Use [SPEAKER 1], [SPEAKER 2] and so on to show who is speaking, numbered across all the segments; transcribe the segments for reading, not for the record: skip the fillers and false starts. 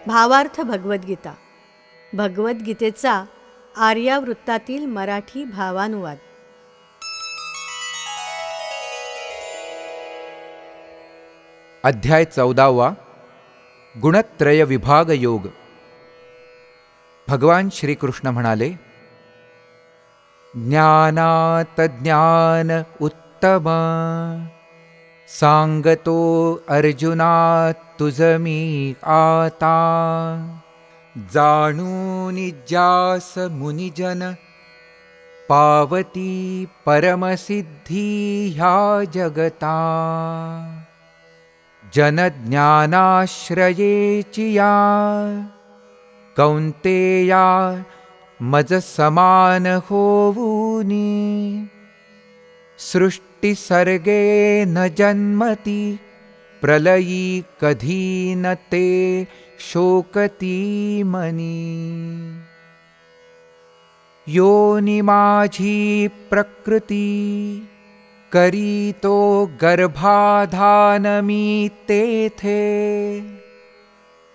[SPEAKER 1] भावार्थ भगवद्गीता. भगवद्गीतेचा आर्यावृत्तातील मराठी भावानुवाद.
[SPEAKER 2] अध्याय 14. गुणत्रय विभाग योग. भगवान श्रीकृष्ण म्हणाले, ज्ञानात ज्ञान उत्तम, सांगतो अर्जुना तुझ मी आता. जाणून जास मुनिजन, पावती परमसिद्धी ह्या जगता. जनज्ञानाश्रयेचिया, कौंतेया मज समान होवूनी. सृष्टि सर्गे न जन्मति, प्रलयी कधी न ते शोकती मनी. योनि माझी प्रकृती, करीतो गर्भाधान मी तेथे.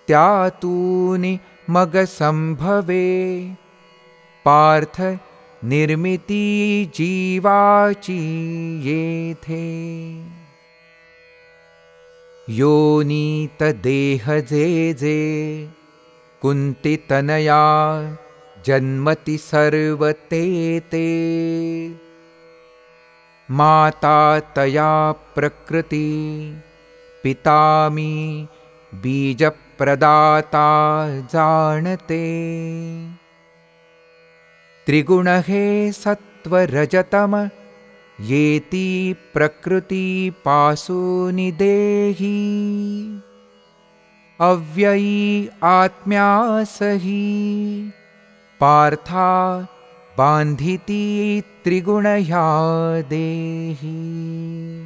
[SPEAKER 2] त्यातूनि मग संभवे, पार्थ निर्मिती जीवाची येथे. योनीत देह जे जे, कुंतितनया जन्मति सर्व ते ते. माता तया प्रकृति, पिता मी बीज प्रदाता जाणते. त्रिगुण हे सत्व रजतम, येती प्रकृति पासूनि देही. अव्ययी आत्म्यासही, पार्था बांधिती त्रिगुण ह्या देही.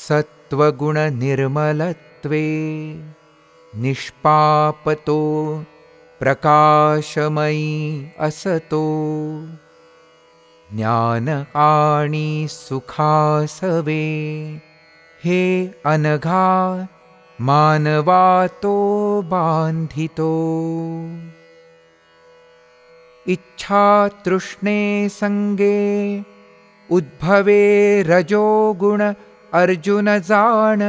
[SPEAKER 2] सत्वगुण निर्मलत्वे, निष्पापतो प्रकाशमयी असतो. ज्ञान आणि सुखासवे, हे अनघा मानवा तो बांधितो. इच्छा तृष्णे संगे, उद्भवे रजोगुण अर्जुन जाण.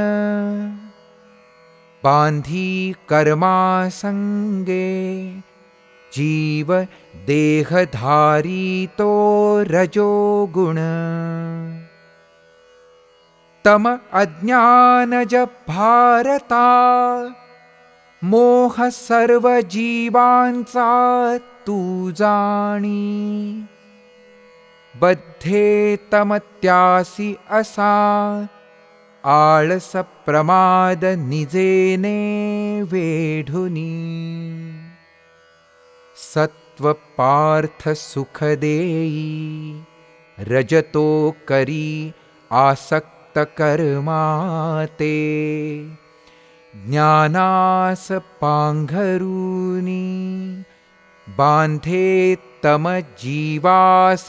[SPEAKER 2] बांधी कर्मा संगे, जीव देहधारी तो रजोगुण. तम अज्ञानज भारता, मोह सर्व जीवांचा तू जाणी. बद्धे तमत्यासी असा, आळस प्रमाद निजेने वेढुनी. सत्व पार्थ सुख देई, रजतो करी आसक्त कर्माते. ज्ञानास पांघरूनी, बांधे तम जीवास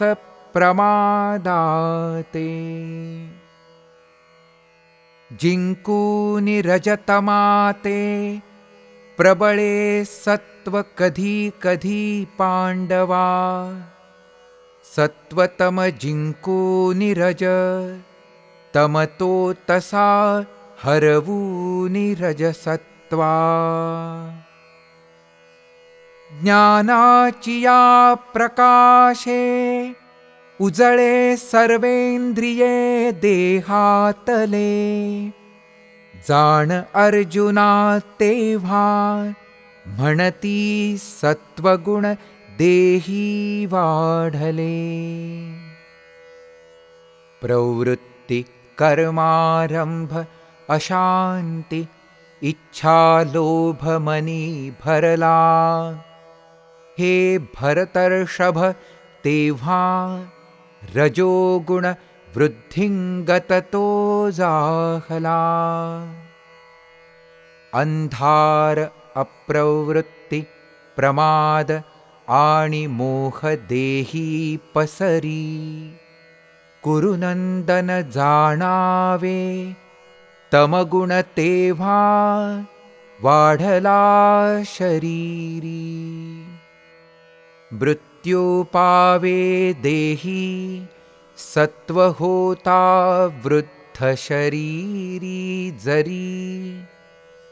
[SPEAKER 2] प्रमादाते. जिंकूनि रजतमाते, प्रबळे सत्व कधी कधी पांडवा. सत्वतम जिंकूनि रज, तमतो तसा हरवूनि रजसत्वा. ज्ञानाचिया प्रकाशे, उजळे सर्वेंद्रिये देहातले. जाण अर्जुना तेव्हा, म्हणती सत्वगुण देही वाढले. प्रवृत्ति कर्मारंभ अशांती, इच्छा लोभ मनी भरला. हे भरतर्षभ तेव्हा, रजोगुण वृद्धिंगत तो जाहला. अंधार अप्रवृत्ति प्रमाद आणि मोह देही पसरी. कुरुनंदन जाणावे, तमगुण तेव्हा वाढला शरीरी. मृत्यू पावे देही सत्व होता वृद्ध शरीरी जरी.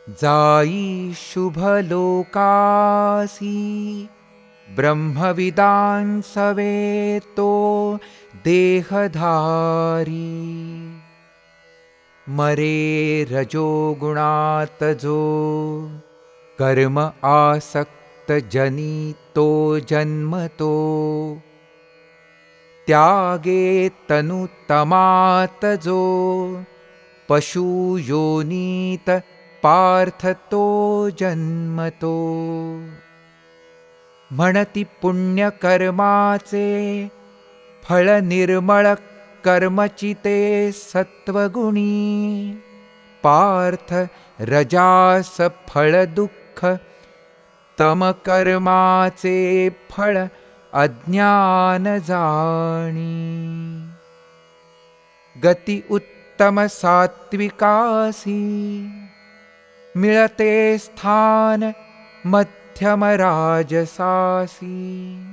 [SPEAKER 2] जाई शुभ लोकासी ब्रह्मविदांसवे तो देहधारी. मरे रजोगुणात जो कर्म आसक्त जनी तो जन्मतो. त्यागे तनु तमात जो पशु योनीत पार्थ तो जन्मतो. म्हणती पुण्यकर्माचे फळ निर्मळ कर्मचिते सत्वगुणी. पार्थ रजास फळ दुःख तमकर्माचे फळ अज्ञान जाणी. गती उत्तम सात्विकासी मिळते स्थान मध्यम राजसासी.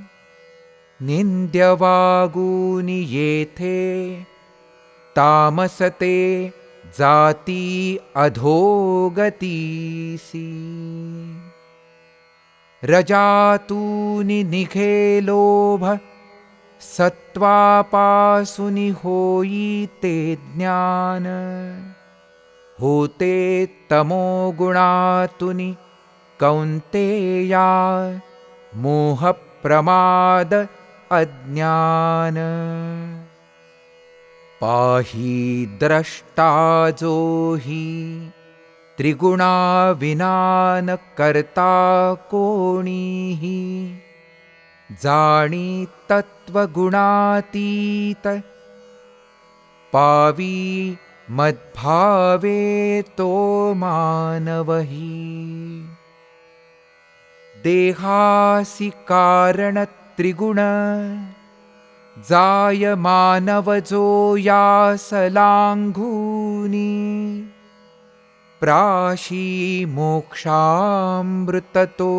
[SPEAKER 2] निंद्य वागूनि येथे तामसते जाती अधोगतीसी. रजातूनि निघे लोभ सत्वापासुनि होई ते ज्ञान. होते तमोगुणातुनि कौंतेया मोह प्रमाद अज्ञान. पाही द्रष्टा जोही त्रिगुणा विनान करता कोणीही. जाणी तत्वगुणातीत पावी मद्भावे तो मानवही. देहासी कारण त्रिगुण जाय मानव जो यास लांघूनी. प्राशी मोक्षामृततो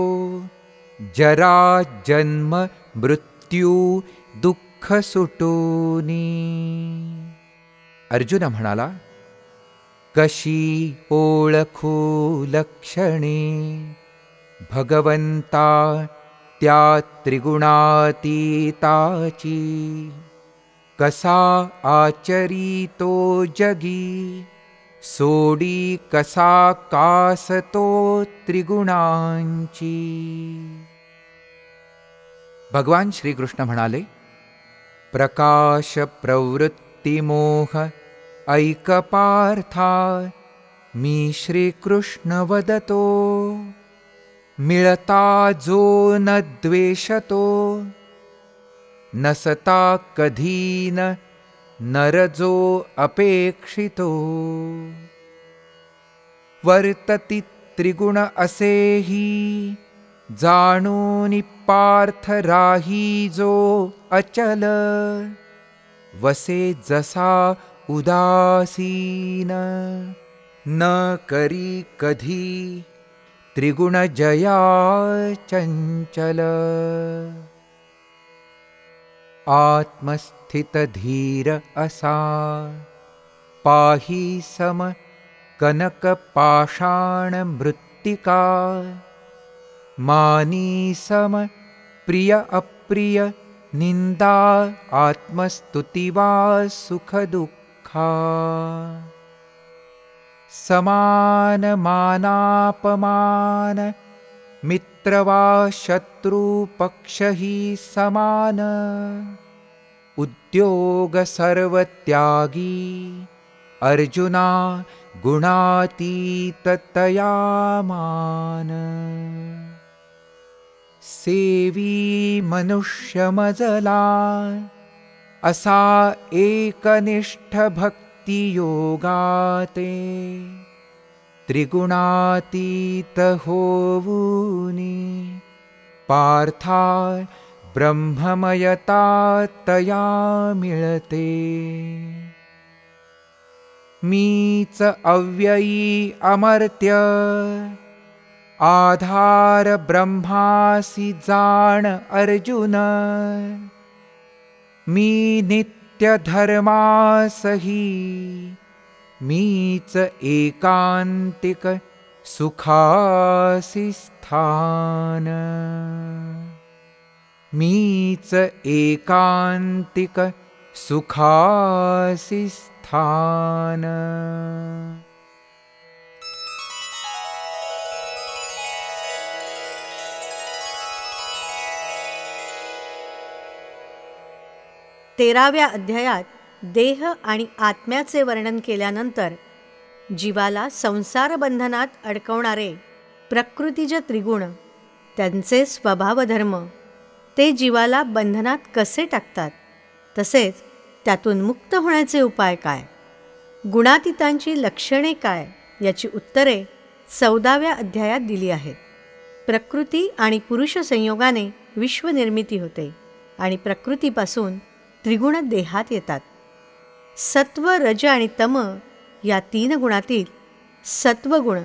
[SPEAKER 2] जरा जन्म मृत्यू दुःख सुटूनी. अर्जुन म्हणाला, कशी ओळखू लक्षणे भगवंता त्या त्रिगुणातीताची. कसा आचरितो जगी सोडी कसा कासतो त्रिगुणांची. भगवान श्रीकृष्ण म्हणाले, प्रकाश प्रवृत्ती मोह ऐक पार्था मी श्रीकृष्ण वदतो. मिळता जो न द्वेषतो नसता कधीन नर जो अपेक्षितो. वर्तती त्रिगुण असेही जाणूनि पार्थ राही जो अचल. वसे जसा उदासीन न करी कधी त्रिगुण जया चंचल. आत्मस्थित धीर असा पाही सम कनक पाषाण मृत्तिका. मानी सम प्रिय अप्रिय निंदा आत्मस्तुतिवा सुख दुःखा. समान मानापमान मित्र वा शत्रु पक्ष ही समान. उद्योग सर्व त्यागी अर्जुना गुणातीत तया मान. सेवी मनुष्य मजला असा एकनिष्ठ भक्ती योगाते. त्रिगुणातीत होवूनी पार्था ब्रह्ममयता तया मिळते. मीच अव्ययी अमर्त्य आधार ब्रह्मासी जाण अर्जुन, मी नित्य धर्मासही, मीच एकांतिक सुखासी स्थान, मीच एकांतिक सुखासी स्थान.
[SPEAKER 1] तेराव्या अध्यायात देह आणि आत्म्याचे वर्णन केल्यानंतर जीवाला संसार बंधनात अडकवणारे प्रकृतीचे त्रिगुण, त्यांचे स्वभावधर्म, ते जीवाला बंधनात कसे टाकतात, तसेच त्यातून मुक्त होण्याचे उपाय काय, गुणातीतांची लक्षणे काय, याची उत्तरे 14व्या अध्यायात दिली आहेत. प्रकृती आणि पुरुष संयोगाने विश्वनिर्मिती होते आणि प्रकृतीपासून त्रिगुण देहात येतात. सत्व, रज आणि तम या 3 गुणातील सत्वगुण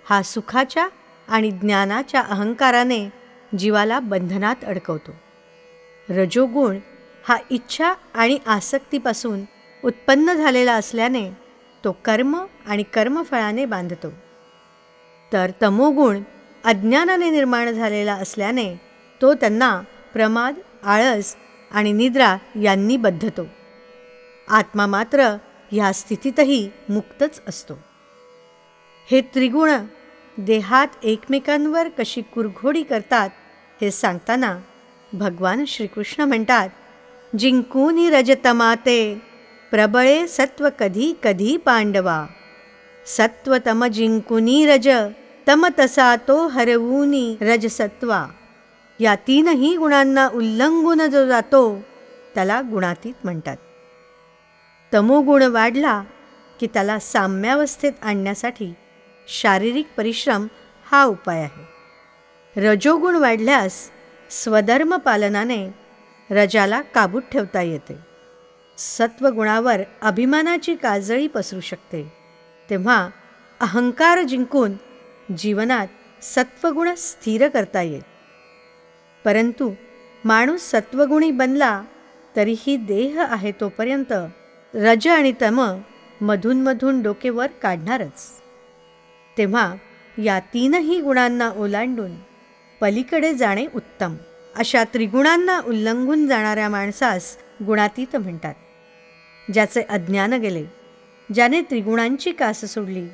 [SPEAKER 1] हा सुखाच्या आणि ज्ञानाच्या अहंकाराने जीवाला बंधनात अडकवतो. रजोगुण हा इच्छा आणि आसक्तीपासून उत्पन्न झालेला असल्याने तो कर्म आणि कर्मफळाने बांधतो. तर तमोगुण अज्ञानाने निर्माण झालेला असल्याने तो त्यांना प्रमाद, आळस आणि निद्रा यांनी बद्धतो. आत्मा मात्र ह्या स्थितीतही मुक्तच असतो. हे त्रिगुण देहात एकमेकांवर कशी कुरघोडी करतात हे सांगताना भगवान श्रीकृष्ण म्हणतात, जिंकूनी रजतमाते प्रबळे सत्व कधी कधी पांडवा, सत्वतम जिंकुनी रज तम तसा तो हरवूनी रजसत्वा. या 3ही गुणांना उल्लंघून जो जातो त्याला गुणातीत म्हणतात. तमोगुण वाढला की त्याला साम्यावस्थेत आणण्यासाठी शारीरिक परिश्रम हा उपाय आहे. रजोगुण वाढल्यास स्वधर्म पालनाने रजाला काबूत ठेवता येते. सत्वगुणावर अभिमानाची काजळी पसरू शकते. तेव्हा अहंकार जिंकून जीवनात सत्वगुण स्थिर करता येईल. परंतु माणूस सत्वगुणी बनला तरीही देह आहे तोपर्यंत रज आणि तम मधून डोकेवर काढणारच. तेव्हा या 3ही गुणांना ओलांडून पलीकडे जाणे उत्तम. अशा त्रिगुणांना उल्लंघून जाणाऱ्या माणसास गुणातीत म्हणतात. ज्याचे अज्ञान गेले, ज्याने त्रिगुणांची कास सोडली,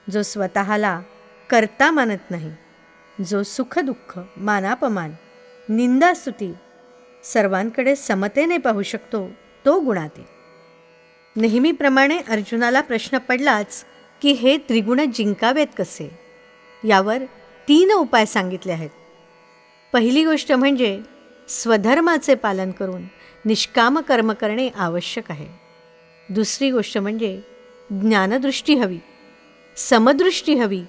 [SPEAKER 1] जो स्वतःला कर्ता मानत नाही, जो सुखदुःख, मानापमान, निंदास्तुती सर्वांकडे समतेने पाहू शकतो, तो गुणातीत. नेहमीप्रमाणे अर्जुनाला प्रश्न पडलाच की हे त्रिगुण जिंकावेत कसे. यावर 3 उपाय सांगितले आहेत. पहिली गोष्ट म्हणजे स्वधर्माचे पालन करून निष्काम कर्म करणे आवश्यक आहे. दुसरी गोष्ट म्हणजे ज्ञानदृष्टी हवी, समदृष्टी हवी,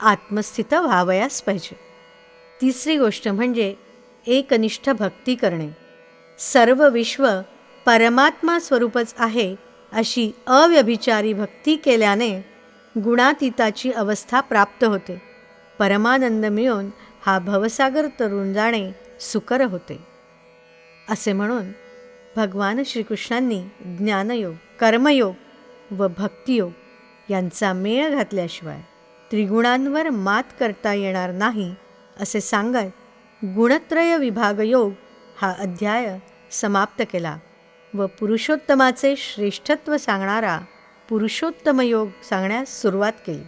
[SPEAKER 1] आत्मस्थित व्हावयास पाहिजे. तिसरी गोष्ट म्हणजे एकनिष्ठ भक्ती करणे. सर्व विश्व परमात्मा स्वरूपच आहे अशी अव्यभिचारी भक्ती केल्याने गुणातीताची अवस्था प्राप्त होते. परमानंद मिळून हा भवसागर तरुण जाणे सुकर होते. असे म्हणून भगवान श्रीकृष्णांनी ज्ञानयोग, कर्मयोग व भक्तियोग यांचा मेळ घातल्याशिवाय त्रिगुणांवर मात करता येणार नाही असे सांगत गुणत्रय विभाग योग हा अध्याय समाप्त केला व पुरुषोत्तमाचे श्रेष्ठत्व सांगणारा पुरुषोत्तम योग सांगण्यास सुरुवात केली.